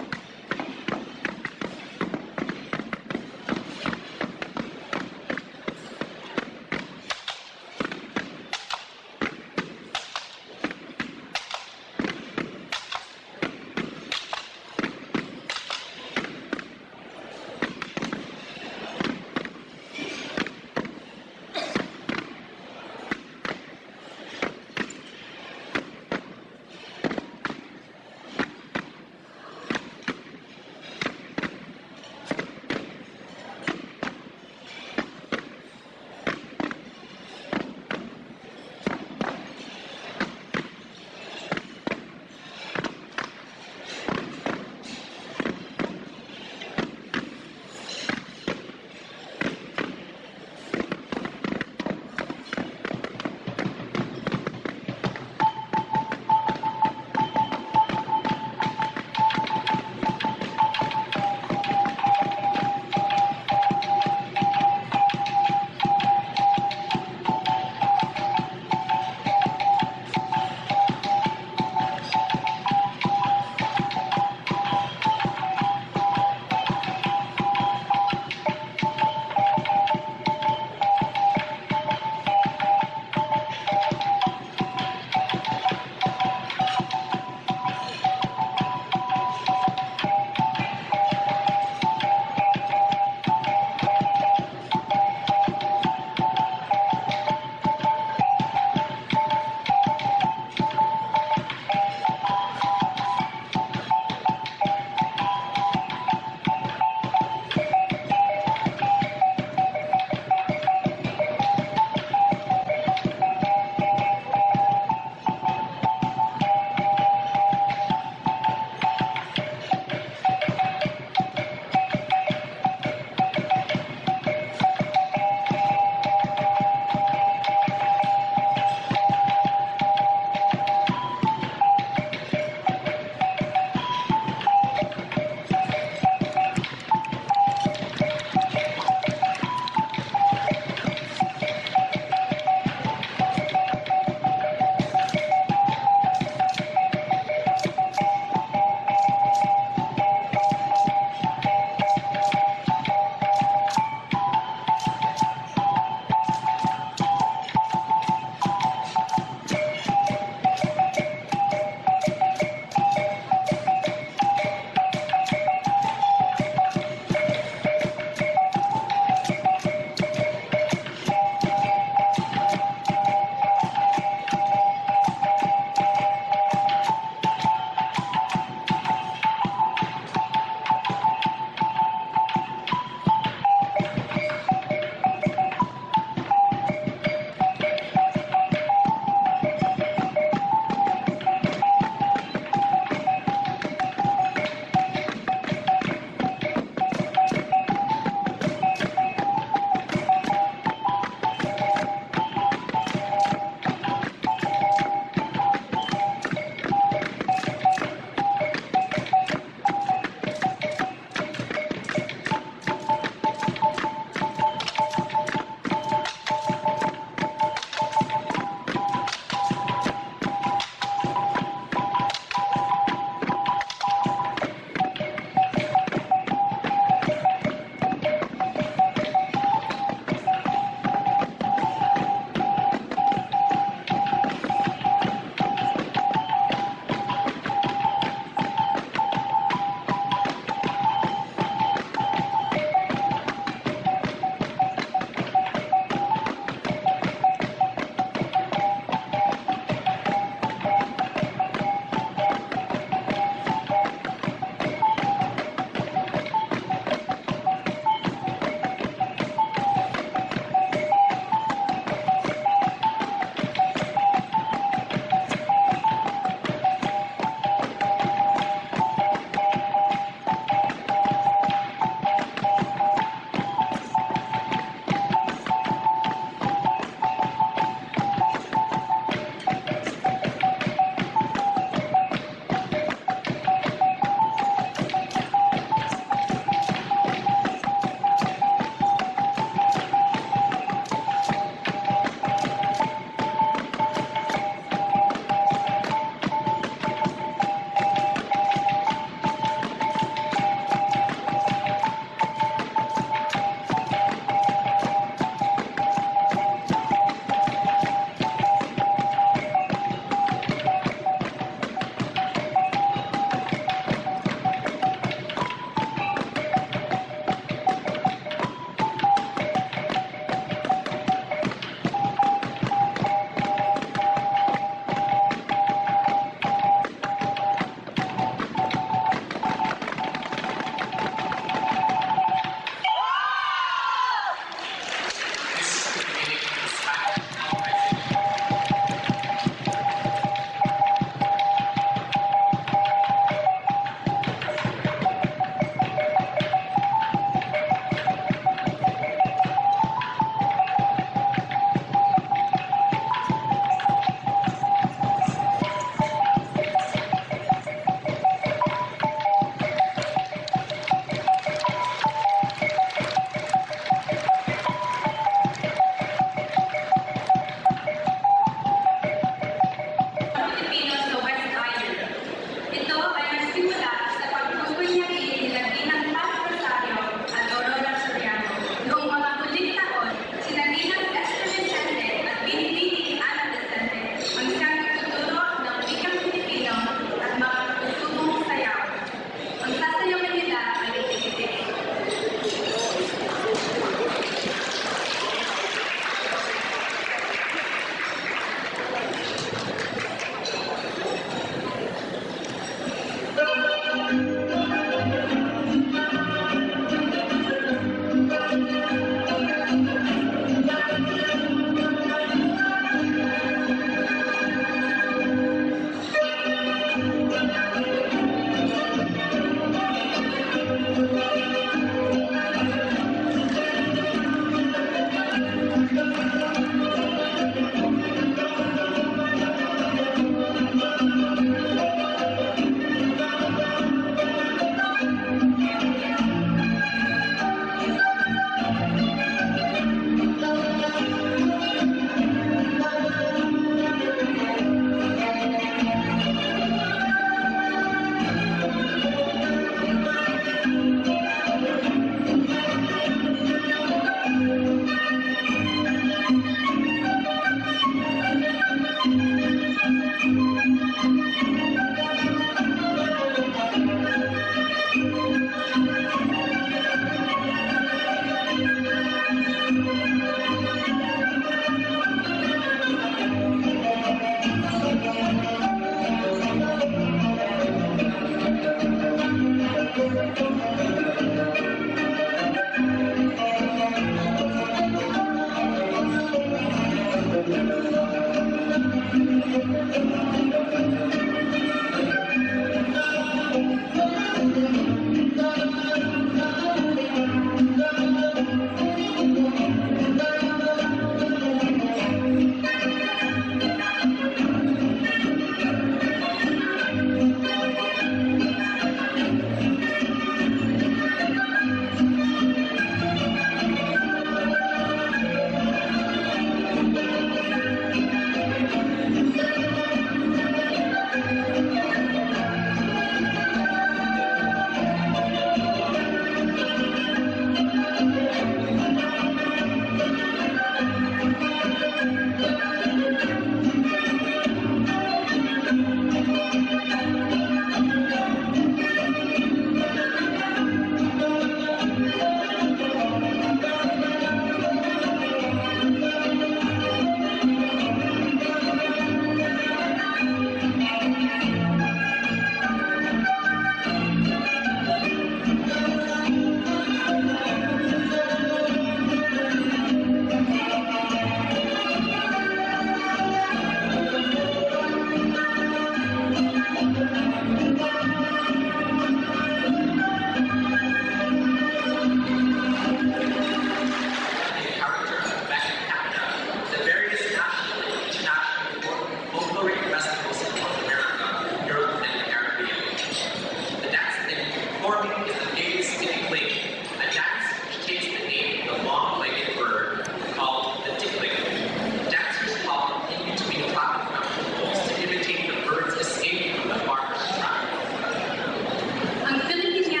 Ang Filipino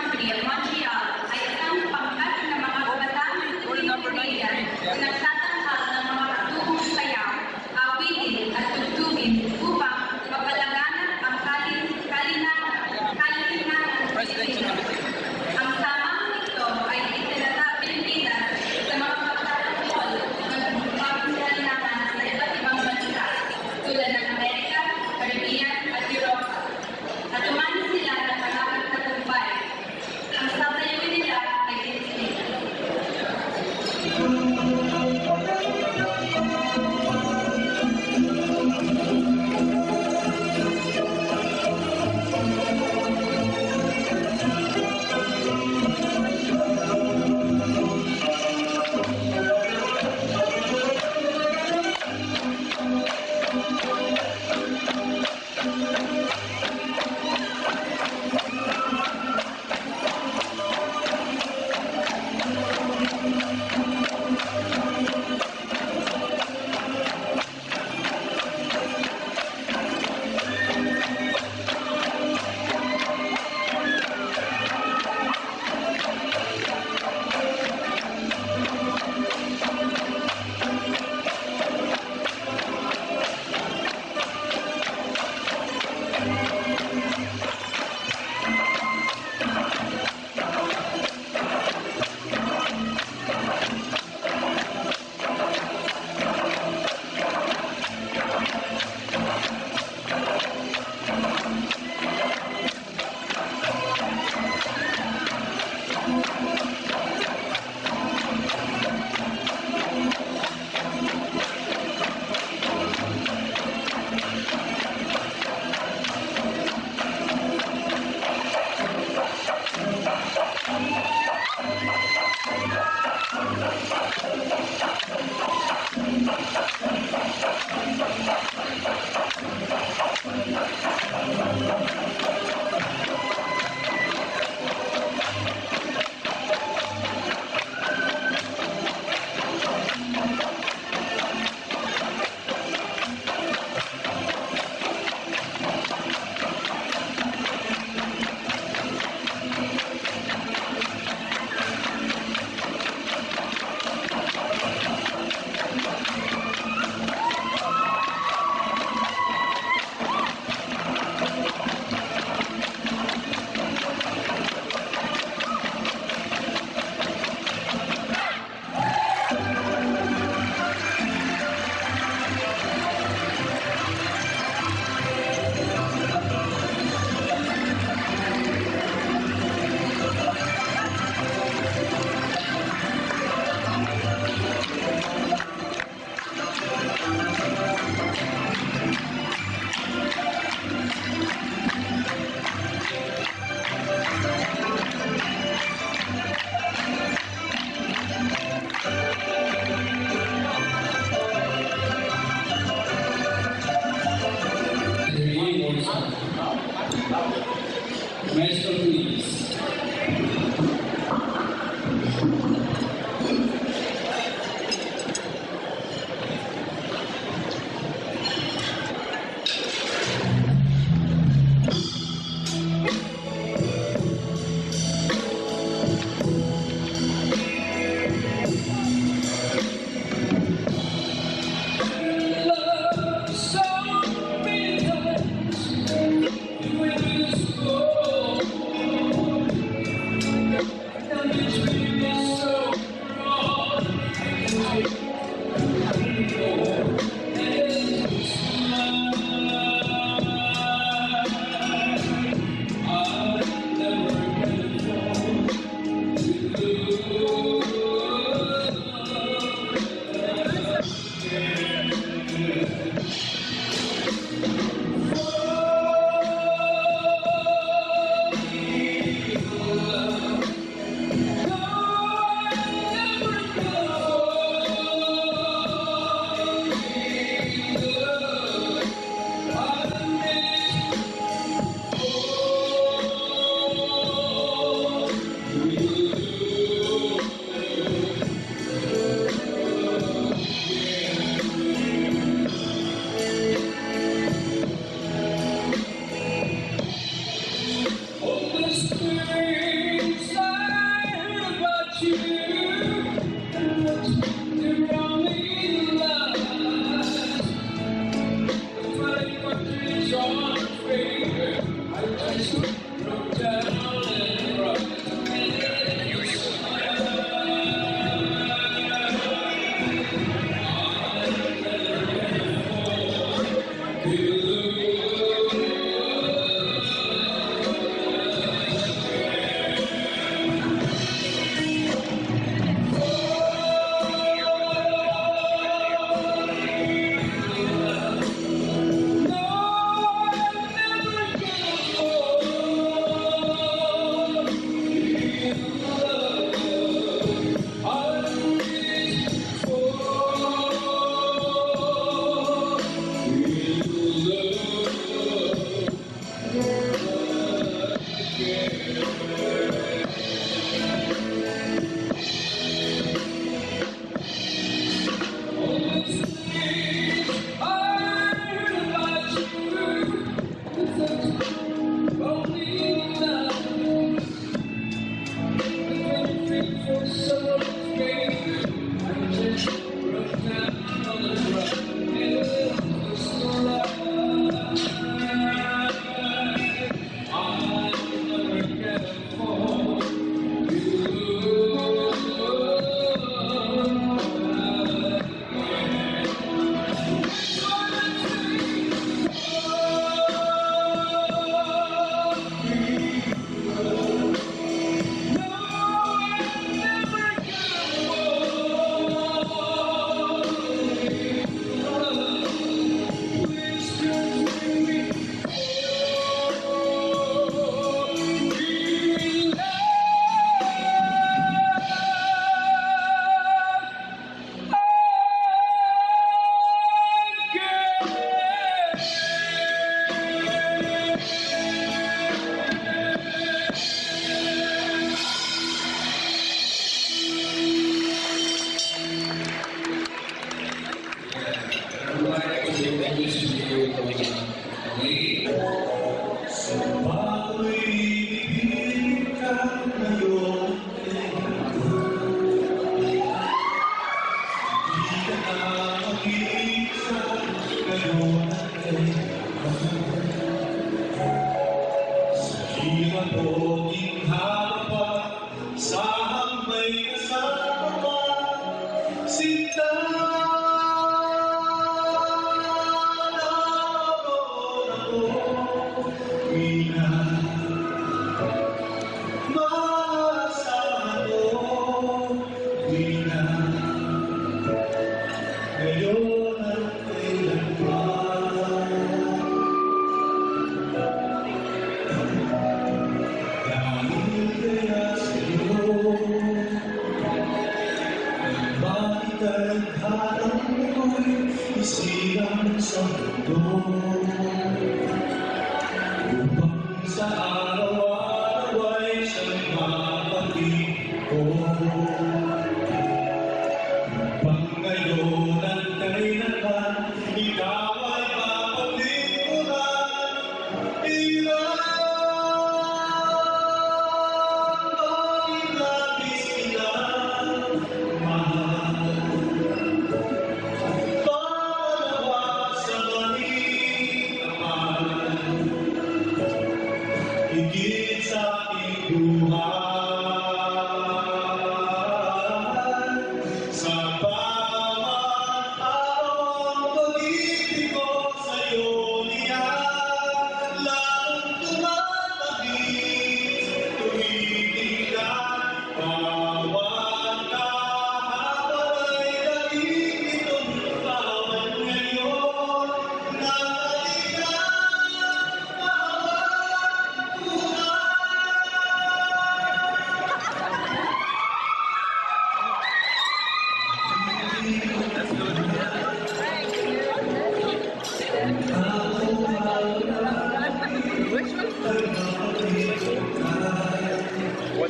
Canadian of Montreal ay isang pangkat ng mga kabataan ng Filipino Canadian na nagtatanghal ng mga katugong sayaw, awitin at tugtugin upang mapalaganap ang kalinahan ng Pilipinas. Ang samang ito ay itinatag Pilipinas sa mga pagtatangkol ng pagkakalinahan sa iba't ibang bansa tulad ng Amerika, Caribbean at Europa. At umani sila ng pangarap na tagumpay. Ang tatayuin nila ay tinitin. Maestro, please. So many times when you spoke. What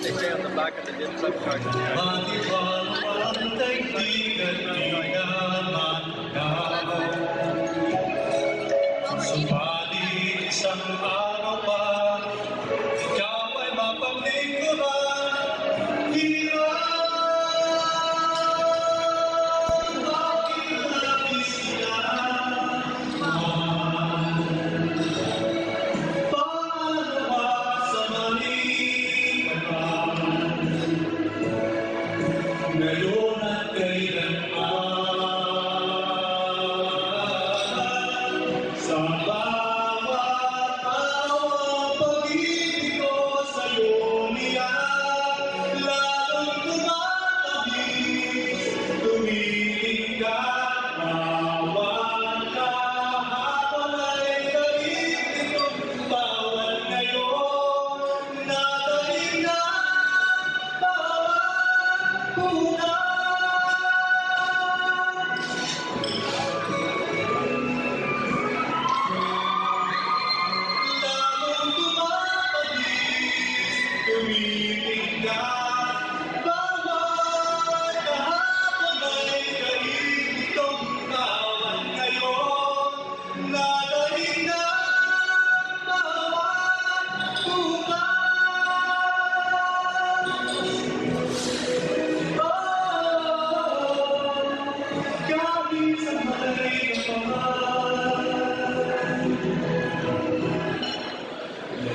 they say on the back of the dim sum card.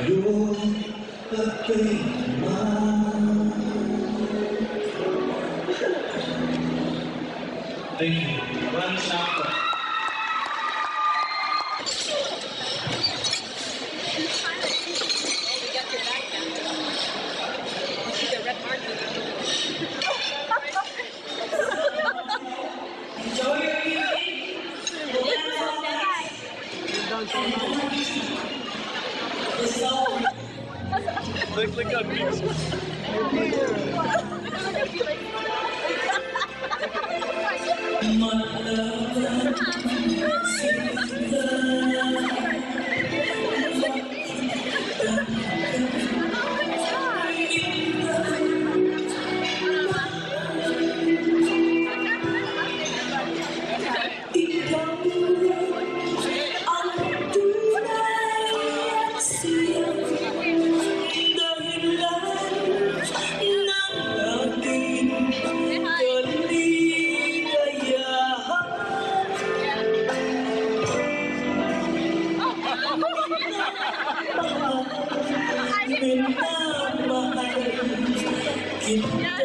Thank you. Maraming salamat po. Click on music. Yeah.